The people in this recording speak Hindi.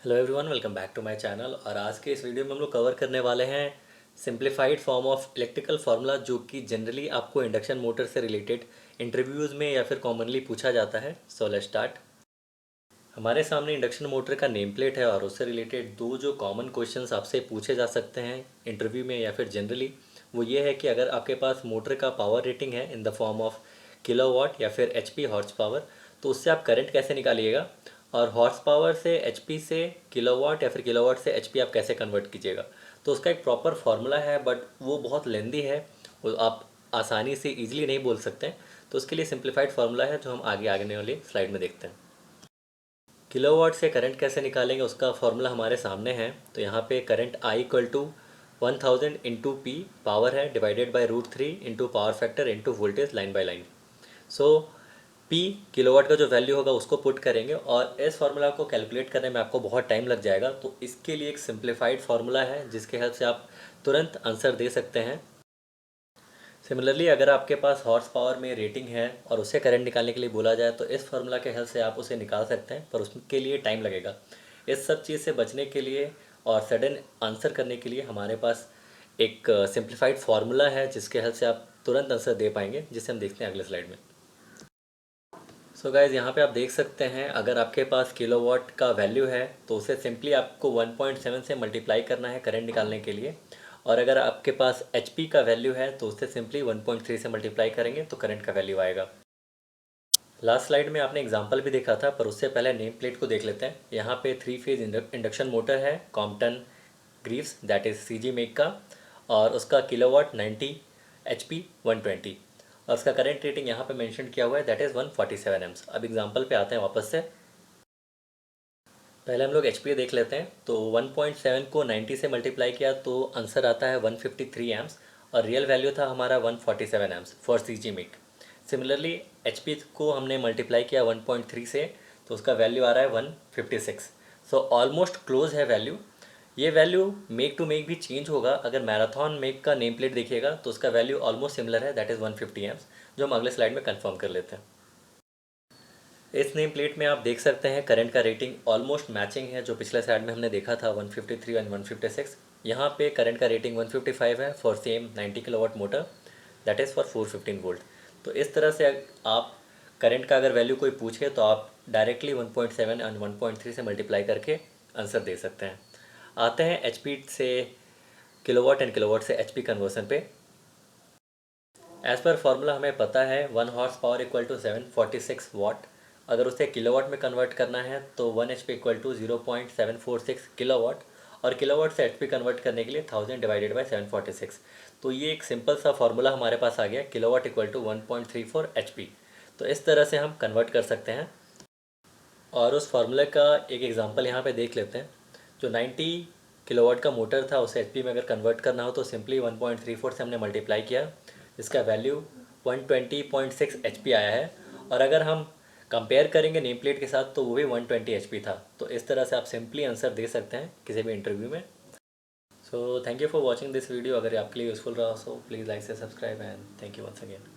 Hello everyone, welcome back to my channel. और आज के इस वीडियो में हम लोग कवर करने वाले हैं simplified form of electrical formula, जो कि जनरली आपको इंडक्शन मोटर से रिलेटेड इंटरव्यूज़ में या फिर कॉमनली पूछा जाता है। So let's start. हमारे सामने इंडक्शन मोटर का नेम प्लेट है और उससे रिलेटेड दो जो कॉमन क्वेश्चंस आपसे पूछे जा सकते हैं इंटरव्यू में या फिर जनरली, वो ये है कि अगर आपके पास मोटर का पावर रेटिंग है in the form of kilowatt या फिर एचपी हॉर्स पावर, तो उससे आप करंट कैसे निकालिएगा, और हॉर्स पावर से एचपी से किलोवाट या फिर किलोवाट से एचपी आप कैसे कन्वर्ट कीजिएगा। तो उसका एक प्रॉपर फार्मूला है, बट वो बहुत लेंदी है, वो आप आसानी से ईजिली नहीं बोल सकते हैं। तो उसके लिए सिंप्लीफाइड फार्मूला है जो हम आगे आने वाली स्लाइड में देखते हैं। किलोवाट से करंट कैसे निकालेंगे उसका फॉर्मूला हमारे सामने है। तो यहाँ पे current I equal to 1000 into P, power है, divided by √3 into power factor into voltage line by line. So P kilowatt का जो वैल्यू होगा उसको पुट करेंगे, और इस फार्मूला को कैलकुलेट करने में आपको बहुत टाइम लग जाएगा। तो इसके लिए एक सिंप्लीफाइड फार्मूला है जिसके हेल्प से आप तुरंत आंसर दे सकते हैं। सिमिलरली अगर आपके पास हॉर्स पावर में रेटिंग है और उसे करंट निकालने के लिए बोला जाए तो इस फार्मूला के हेल्प से आप उसे निकाल सकते हैं, पर उसके लिए टाइम लगेगा। इस सब चीज़ से बचने के लिए और सडन आंसर करने के लिए हमारे पास एक सिंप्लीफाइड फार्मूला है जिसके हेल्प से आप तुरंत आंसर दे पाएंगे, जिसे हम देखते हैं अगले स्लाइड में। सो गाइज, यहाँ पे आप देख सकते हैं अगर आपके पास किलोवाट का वैल्यू है तो उसे सिंपली आपको 1.7 से मल्टीप्लाई करना है करंट निकालने के लिए, और अगर आपके पास एचपी का वैल्यू है तो उससे सिंपली 1.3 से मल्टीप्लाई करेंगे तो करंट का वैल्यू आएगा। लास्ट स्लाइड में आपने एग्जांपल भी देखा था, पर उससे पहले नेम प्लेट को देख लेते हैं। यहाँ पे 3 फेज इंडक्शन मोटर है, Compton Greaves that is CG make का, और उसका किलोवाट 90, एचपी 120, और उसका करंट रेटिंग यहाँ पे मेंशन किया हुआ है दैट इज़ 147 एम्स। अब एग्जांपल पे आते हैं वापस से। पहले हम लोग एच देख लेते हैं। तो 1.7 को 90 से मल्टीप्लाई किया तो आंसर आता है 153 एम्स, और रियल वैल्यू था हमारा 147 amps for C G make. Similarly H को हमने मल्टीप्लाई किया 1.3 से, तो उसका वैल्यू आ रहा है 156। सो ऑलमोस्ट क्लोज है वैल्यू। ये वैल्यू मेक टू मेक भी चेंज होगा। अगर मैराथन मेक का नेम प्लेट देखिएगा तो उसका वैल्यू ऑलमोस्ट सिमिलर है, दैट इज़ 150 एम्स, जो हम अगले स्लाइड में कंफर्म कर लेते हैं। इस नेम प्लेट में आप देख सकते हैं करंट का रेटिंग ऑलमोस्ट मैचिंग है, जो पिछले साइड में हमने देखा था 153 एंड 156। यहाँ पे करंट का रेटिंग 155 है for same 90 kilowatt motor, that is for 415 volt. तो इस तरह से आप करंट का अगर वैल्यू कोई पूछे तो आप डायरेक्टली 1.7 एंड 1.3 से मल्टीप्लाई करके आंसर दे सकते हैं। आते हैं एच से किलोवाट एंड किलोवाट से एच कन्वर्सन पे। एज़ पर फार्मूला हमें पता है 1 horse power equal to 746 watt. अगर उसे किलोवाट में कन्वर्ट करना है तो 1 H P equal to 0.746 kilowatt, और किलोवाट से एच पी कन्वर्ट करने के लिए 1000 डिवाइडेड बाई 746। तो ये एक सिंपल सा फार्मूला हमारे पास आ गया, kilowatt equal to 1.34 H P. तो इस तरह से हम कन्वर्ट कर सकते हैं, और उस फार्मूले का एक एग्जांपल यहाँ पे देख लेते हैं। जो 90 किलोवाट का मोटर था उसे एचपी में अगर कन्वर्ट करना हो तो सिंपली 1.34 से हमने मल्टीप्लाई किया, इसका वैल्यू 120.6 एचपी आया है। और अगर हम कंपेयर करेंगे नेम प्लेट के साथ तो वो भी 120 एचपी था। तो इस तरह से आप सिंपली आंसर दे सकते हैं किसी भी इंटरव्यू में। So thank you for watching this video. अगर आपके लिए यूज़फुल रहा सो प्लीज़ लाइक से subscribe, and thank you once again.